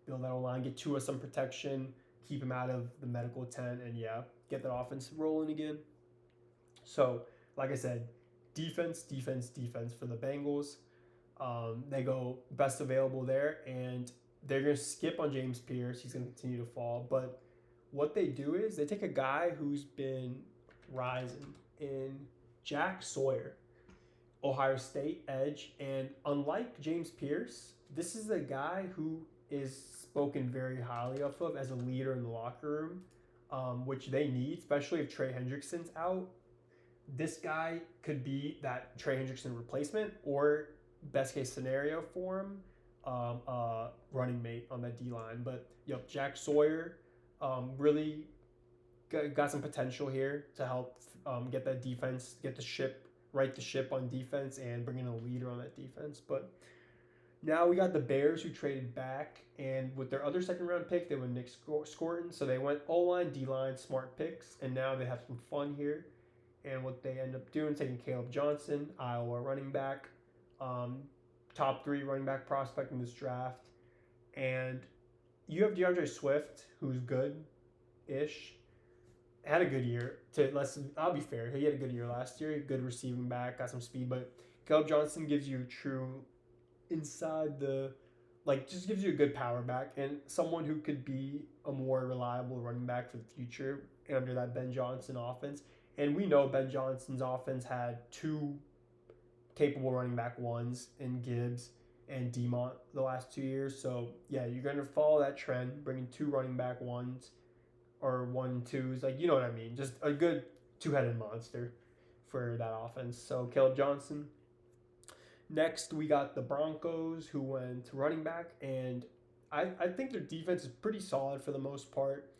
build that O-line, get Tua some protection, keep him out of the medical tent, and yeah, get that offense rolling again. So, like I said, defense for the Bengals. They go best available there, and they're going to skip on James Pierce. He's going to continue to fall. But what they do is they take a guy who's been rising in Jack Sawyer, Ohio State edge. And unlike James Pierce, this is a guy who is spoken very highly of as a leader in the locker room, which they need, especially if Trey Hendrickson's out. This guy could be that Trey Hendrickson replacement, or best case scenario for him, running mate on that D-line. But Jack Sawyer really got some potential here to help get that defense, right the ship on defense, and bring in a leader on that defense. But now we got the Bears, who traded back, and with their other second round pick, they went Nick Scorton. So they went O-line, D-line, smart picks, and now they have some fun here. And what they end up doing, taking Caleb Johnson, Iowa running back, top 3 running back prospect in this draft. And you have DeAndre Swift, who's good-ish. Had a good year. I'll be fair, he had a good year last year. Good receiving back, got some speed. But Caleb Johnson gives you true inside the like just gives you a good power back and someone who could be a more reliable running back for the future under that Ben Johnson offense. And we know Ben Johnson's offense had two capable running back ones in Gibbs and Demont the last 2 years. So yeah, you're gonna follow that trend, bringing two running back ones or 1-2s, like you know what I mean. Just a good two-headed monster for that offense. So Caleb Johnson. Next, we got the Broncos, who went running back, and I think their defense is pretty solid for the most part.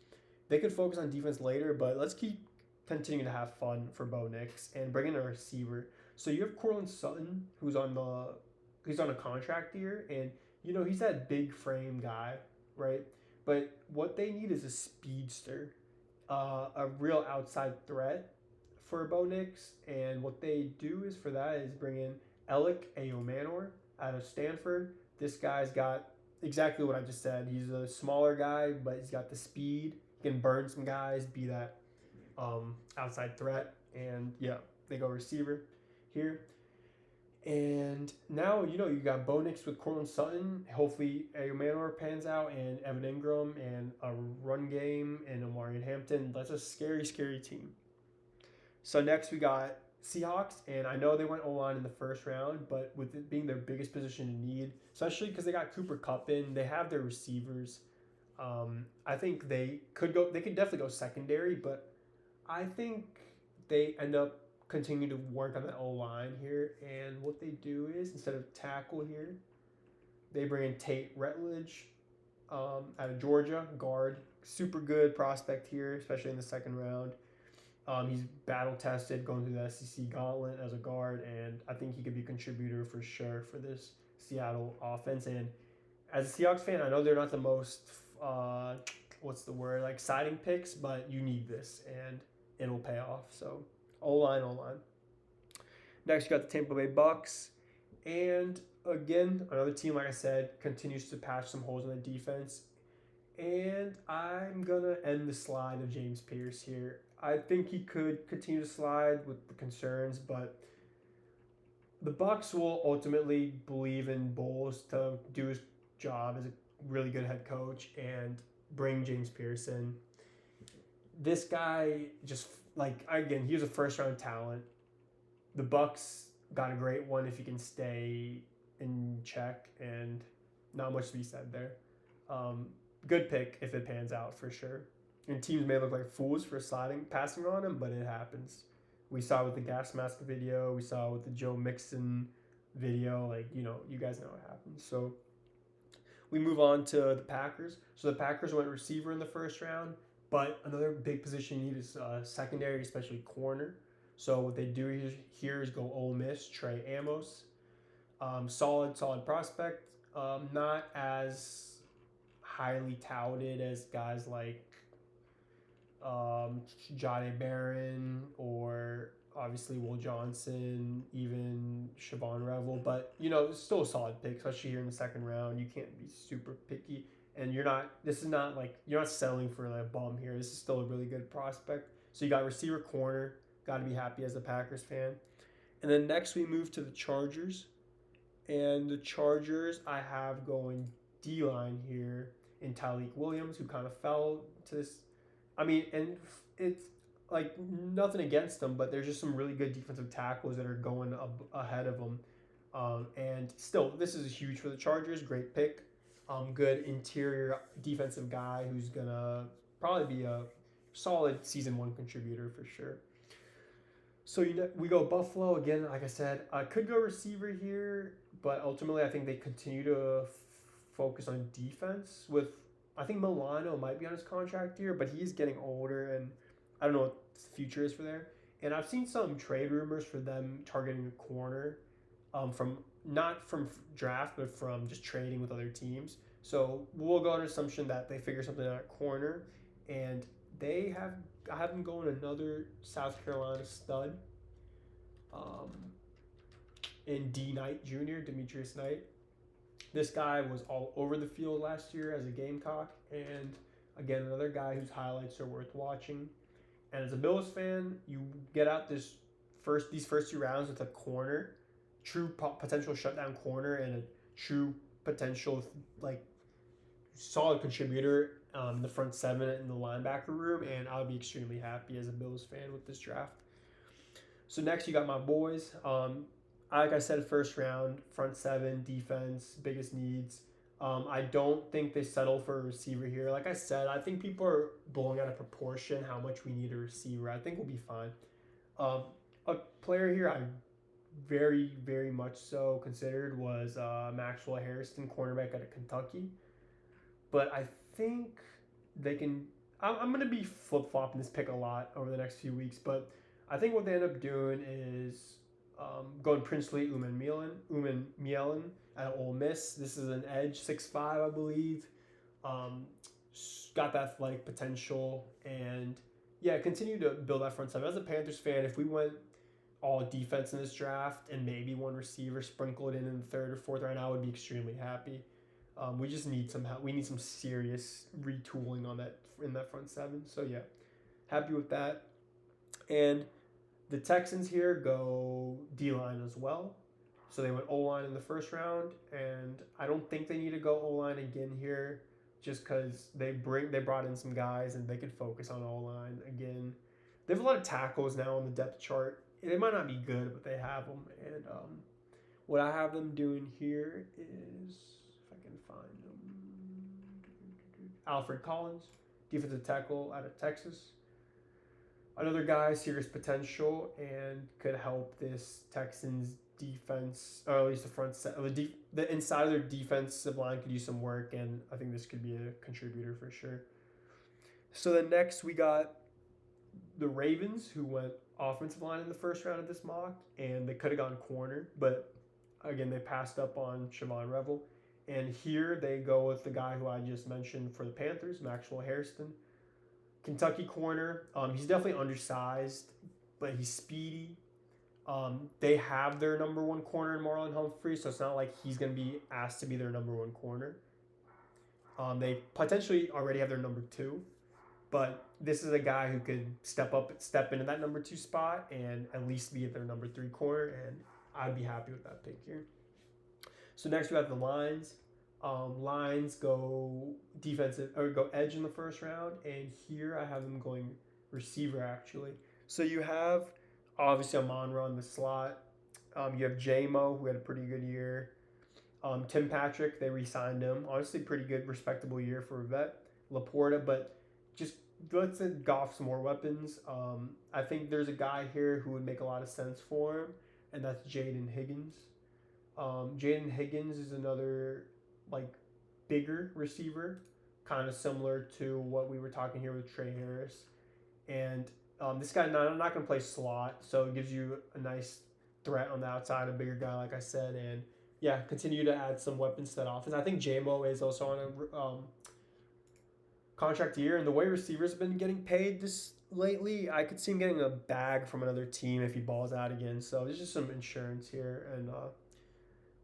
They could focus on defense later, but let's keep continuing to have fun for Bo Nix and bring in a receiver. So you have Cortland Sutton, he's on a contract year, and you know he's that big frame guy, right? But what they need is a speedster, a real outside threat for Bo Nix. And what they do is for that is bring in Alec Ayomanor out of Stanford. This guy's got exactly what I just said. He's a smaller guy, but he's got the speed. He can burn some guys, be that outside threat. And yeah, they go receiver here. And now, you know, you got Bo Nix with Cortland Sutton. Hopefully, Ayomanor pans out, and Evan Ingram, and a run game, and Omarion Hampton. That's a scary, scary team. So next we got Seahawks, and I know they went O-line in the first round, but with it being their biggest position in need, especially because they got Cooper Kupp in, they have their receivers. I think they could definitely go secondary, but I think they end up continuing to work on the O-line here. And what they do is, instead of tackle here, they bring in Tate Rutledge out of Georgia, guard. Super good prospect here, especially in the second round. He's battle tested, going through the SEC gauntlet as a guard, and I think he could be a contributor for sure for this Seattle offense. And as a Seahawks fan, I know they're not the most exciting picks, but you need this, and it'll pay off. So O-line. Next, you got the Tampa Bay Bucks, and again, another team, like I said, continues to patch some holes in the defense. And I'm gonna end the slide of James Pierce here. I think he could continue to slide with the concerns, but the Bucks will ultimately believe in Bowles to do his job as a really good head coach and bring James Pierce in. This guy just he was a first round talent. The Bucks got a great one if he can stay in check, and not much to be said there. Good pick if it pans out for sure. And teams may look like fools for passing on him, but it happens. We saw with the gas mask video. We saw with the Joe Mixon video. You guys know what happens. So we move on to the Packers. So the Packers went receiver in the first round, but another big position you need is secondary, especially corner. So what they do here is go Ole Miss, Trey Amos. Solid prospect. Not as highly touted as guys like Jahdae Barron or obviously Will Johnson, even Siobhan Revel, but it's still a solid pick, especially here in the second round. You can't be super picky, and you're not selling for a bum here. This is still a really good prospect. So you got receiver, corner, got to be happy as a Packers fan. And then next we move to the Chargers, and the Chargers I have going D-line here in Tyleik Williams, who kind of fell to this. I mean, and it's like nothing against them, but there's just some really good defensive tackles that are going ahead of them. And still, this is huge for the Chargers. Great pick. Good interior defensive guy who's going to probably be a solid season one contributor for sure. So we go Buffalo again. Like I said, I could go receiver here, but ultimately I think they continue to focus on defense. I think Milano might be on his contract here, but he's getting older, and I don't know what the future is for there. And I've seen some trade rumors for them targeting a corner, not from draft, but from just trading with other teams. So we'll go on an assumption that they figure something out at corner, and I have them going another South Carolina stud, in D. Knight Jr., Demetrius Knight. This guy was all over the field last year as a Gamecock, and again, another guy whose highlights are worth watching. And as a Bills fan, you get out these first 2 rounds with a corner, true potential shutdown corner, and a true potential, like solid contributor in the front seven in the linebacker room, and I'll be extremely happy as a Bills fan with this draft. So next, you got my boys. Like I said, first round, front seven, defense, biggest needs. I don't think they settle for a receiver here. Like I said, I think people are blowing out of proportion how much we need a receiver. I think we'll be fine. A player here I very, very much so considered was Maxwell Harrison, cornerback out of Kentucky. But I think they can. I'm going to be flip flopping this pick a lot over the next few weeks, but I think what they end up doing is going Princely Umanmielen out of Ole Miss. This is an edge, 6'5", I believe. Got that athletic potential, and yeah, continue to build that front seven. As a Panthers fan, if we went all defense in this draft and maybe one receiver sprinkled in the third or fourth round, I would be extremely happy. We just need some help. We need some serious retooling on that in that front seven. So yeah, happy with that. And the Texans here go D-line as well. So they went O-line in the first round, and I don't think they need to go O-line again here, just because they brought in some guys and they could focus on O-line again. They have a lot of tackles now on the depth chart. They might not be good, but they have them. And what I have them doing here is, if I can find them, Alfred Collins, defensive tackle out of Texas. Another guy, serious potential, and could help this Texans defense, or at least the front set, the inside of their defensive line could use some work, and I think this could be a contributor for sure. So then next we got the Ravens, who went offensive line in the first round of this mock, and they could have gone corner, but again, they passed up on Siobhan Revel. And here they go with the guy who I just mentioned for the Panthers, Maxwell Harrison. Kentucky corner. He's definitely undersized, but he's speedy. They have their number one corner in Marlon Humphrey, so it's not like he's going to be asked to be their number one corner. They potentially already have their number two, but this is a guy who could step into that number two spot and at least be at their number three corner, and I'd be happy with that pick here. So next we have the lines. Lines go defensive or go edge in the first round, and here I have them going receiver actually. So you have obviously Amon-Ra in the slot. You have J-Mo, who had a pretty good year. Tim Patrick, they re-signed him. Honestly, pretty good, respectable year for a vet. Laporta, but just let's go off some more weapons. I think there's a guy here who would make a lot of sense for him, and that's Jaden Higgins. Jaden Higgins is another bigger receiver, kind of similar to what we were talking here with Trey Harris. And this guy, I'm not going to play slot, so it gives you a nice threat on the outside, a bigger guy, like I said. And yeah, continue to add some weapons to that offense. I think J-Mo is also on a contract year, and the way receivers have been getting paid this lately, I could see him getting a bag from another team if he balls out again. So there's just some insurance here. And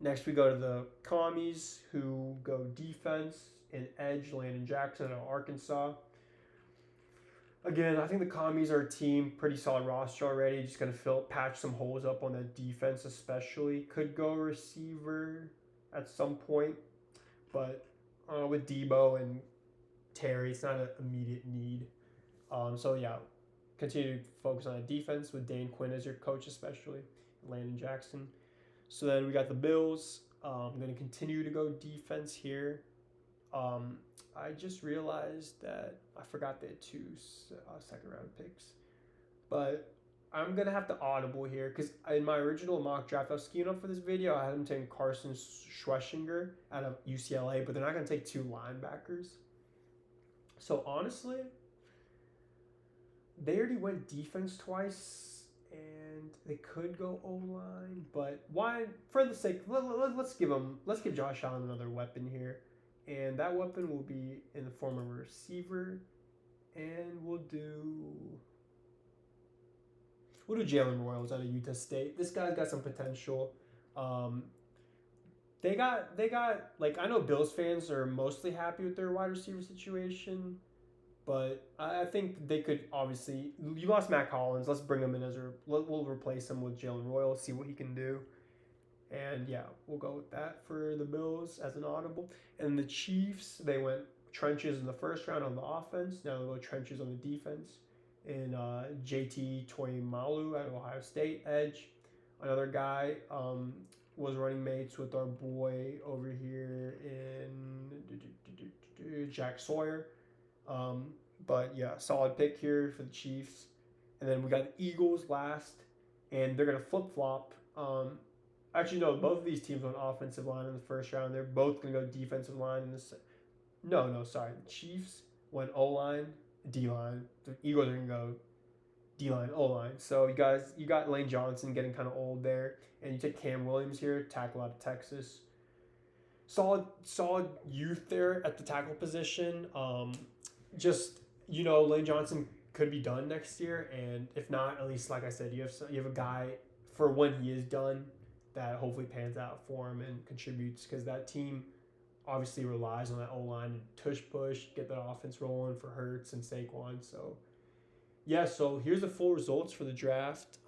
next, we go to the Commies, who go defense and edge, Landon Jackson out of Arkansas. Again, I think the Commies are a team, pretty solid roster already. Just going to patch some holes up on that defense especially. Could go receiver at some point, but with Debo and Terry, it's not an immediate need. So yeah, continue to focus on that defense with Dane Quinn as your coach especially, Landon Jackson. So then we got the Bills. I'm going to continue to go defense here. I just realized that I forgot they had two second round picks. But I'm going to have to audible here because in my original mock draft, I was scheming up for this video. I had them taking Carson Schwessinger out of UCLA, but they're not going to take two linebackers. So honestly, they already went defense twice, and they could go O-line, but why? For the sake, let's give Josh Allen another weapon here, and that weapon will be in the form of a receiver, and we'll do Jalen Royals out of Utah State. This guy's got some potential. They got I know Bills fans are mostly happy with their wide receiver situation. But I think they could obviously. You lost Matt Collins. Let's bring him in we'll replace him with Jalen Royal. See what he can do. And yeah, we'll go with that for the Bills as an audible. And the Chiefs, they went trenches in the first round on the offense. Now they'll go trenches on the defense. And JT Toimalu at Ohio State, edge. Another guy was running mates with our boy over here in Jack Sawyer. But yeah, solid pick here for the Chiefs. And then we got the Eagles last, and they're going to flip flop. Actually, no, both of these teams went offensive line in the first round. They're both going to go defensive line in the sorry. The Chiefs went O line, D line. The Eagles are going to go D line, O line. So you got Lane Johnson getting kind of old there, and you take Cam Williams here, tackle out of Texas. Solid youth there at the tackle position. Just Lane Johnson could be done next year, and if not, at least like I said, you have a guy for when he is done that hopefully pans out for him and contributes, because that team obviously relies on that O-line and tush push, get that offense rolling for Hurts and Saquon. So yeah, so here's the full results for the draft.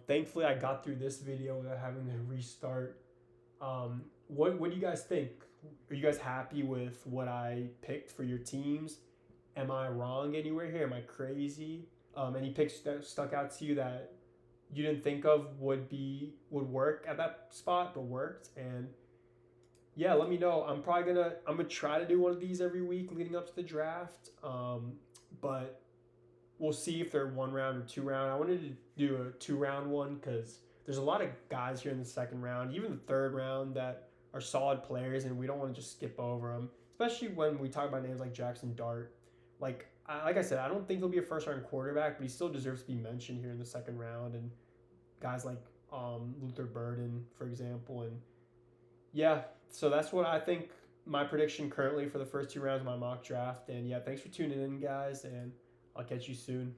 Thankfully, I got through this video without having to restart. What do you guys think? Are you guys happy with what I picked for your teams? Am I wrong anywhere here? Am I crazy? Any picks that stuck out to you that you didn't think of would work at that spot but worked? And yeah, let me know. I'm gonna try to do one of these every week leading up to the draft. But we'll see if they're 1 round or 2 round. I wanted to do a 2-round one because there's a lot of guys here in the 2nd round, even the 3rd round, that are solid players, and we don't want to just skip over them, especially when we talk about names like Jackson Dart. Like I said, I don't think he'll be a 1st-round quarterback, but he still deserves to be mentioned here in the 2nd round. And guys like Luther Burden, for example. And yeah, so that's what I think my prediction currently for the first 2 rounds of my mock draft. And yeah, thanks for tuning in, guys, and I'll catch you soon.